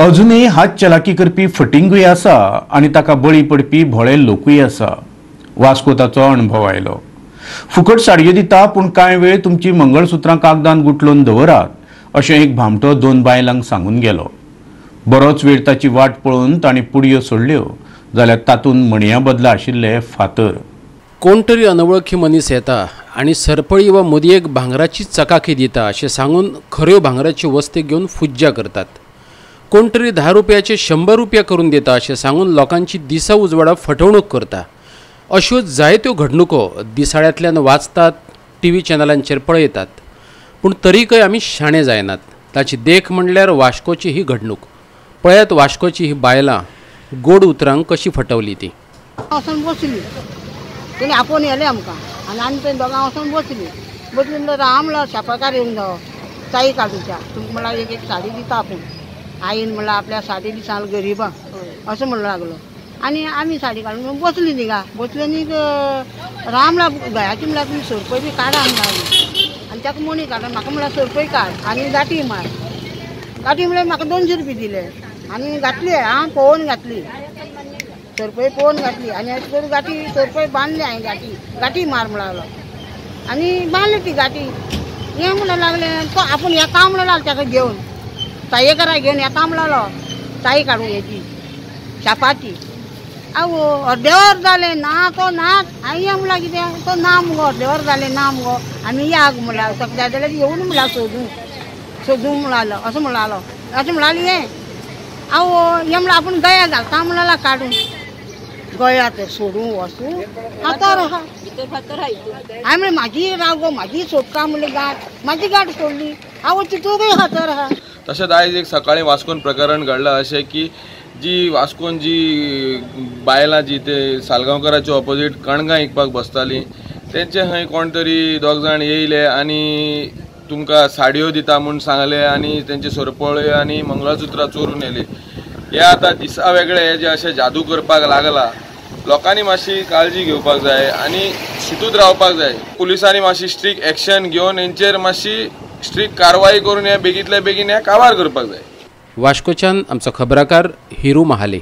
अजूनही हात चलाकी करपी फटिंगूय आसा आणि ताका बळी पडपी भोळे लोकूय आसा। वास्को ताचो अणभव आयलो। फुकट साडयो दिता पूण कांय वेळ तुमची मंगळसूत्रां कागदान गुटलून दवरात अशें एक भामटो दोन बायलांक सांगून गेलो। बरोच वेळ ताची वाट पळोवन तांणी पुडयो सोडल्यो जाल्यार तातूंत मणिया बदला आशिल्ले फातर। कोण तरी अनवळखी मनीस येता आणि सरपळी वा मदयेक भांगराची चकाकी दिता अशें सांगून खऱ्यो भांगराच्यो वस्ती घेवन फुज्जा करतात। कोण तरी 10 रुपयाचे 100 रुपया करून दिता अशें सांगून लोकांची दिसा उजवाडा फटवणूक करता। अश्यो जायत्यो घडणुको दिसाळ्यांतल्यान वाचतात, टीव्ही चॅनलांचेर पळयतात, पूण तरीकय आमी शाणे जायनात। ताची देख म्हणल्यार वास्कोची ही घडणूक। पळयात वास्कोची ही बायलां गोड उतरांक कशी फटवली ती। वचून बसली तेणी आपोवन येले आमकां आनी आमी थंय दोगां वचून बसली म्हणल्यार राम म्हणल्यार शेपाकार येवन जावो चाई काडूच्या तुमकां म्हणल्यार एक साडी दिता आपूण आईन म्हणल्यार आपल्या साडी दिसाल गरिबांक असं म्हणू लागलो आणि आम्ही साडी काढून बसली निघा बसले नी रामला गळ्याची म्हणल्यार तुम्ही सरपय बी काडा म्हणल्यार आणि त्याका मणी काडा म्हाका म्हणल्यार सरपय काड आनी गाठी मार गाठी म्हणल्यार म्हाका 200 रुपये दिले आनी घातली हांव पळोवन घातली सरपय पळोवन घातली आनी अशें करून गाठी सरपय बांदली हांवें गाठी मार म्हणलो आनी बांदली ती गाठी हें म्हणून लागले तो आपूण येता म्हणून लागलो ताका घेवन तायेकरा घेवन येता म्हणलो ताई काडून हेची शापाची आवो अर्देवर जालें ना तो ना हांवें म्हणल्यार कितें तो ना मुगो अर्देवर जालें ना मुगो आमी या म्हणल्यार ताका जाय जाल्यार येवन म्हणल्यार सोदूं म्हणलो असो म्हणलो अशें म्हणाली हें आवो हें म्हणल्यार आपूण गया घालता म्हणला काडून गयात सोडूं वचूं फातर आहा हांवें म्हणलें म्हाजी राव गो म्हाजी सोदता म्हणलें गाठ म्हाजी गाठ सोडली आवो तितूंकय फातर आहा। तशेंच आयज एक सकाळीं वास्कोन प्रकरण घडलां अशें की जी वास्कोन जी बायलां जी ते सालगांवकाराच्या ऑपोजीट कणगां विकपाक बसतालीं तेंचे खंय कोण तरी दोग जाण येयले आनी तुमकां साडयो दिता म्हूण सांगले आनी तेंचे सरपळ्यो आनी मंगळसूत्रां चोरून येयली। हे आतां दिसा वेगळे जे अशें जादू करपाक लागला लोकांनी मातशी काळजी घेवपाक जाय आनी शिटूत रावपाक जाय। पुलिसांनी मातशी स्ट्रिक्ट एक्शन घेवन हेंचेर मातशी स्ट्रिक्ट कारवाई करून हे बेगींतल्या बेगीन हे काबार करपाक जाय। वास्कोच्यान आमचो खबराकार हिरू महाले।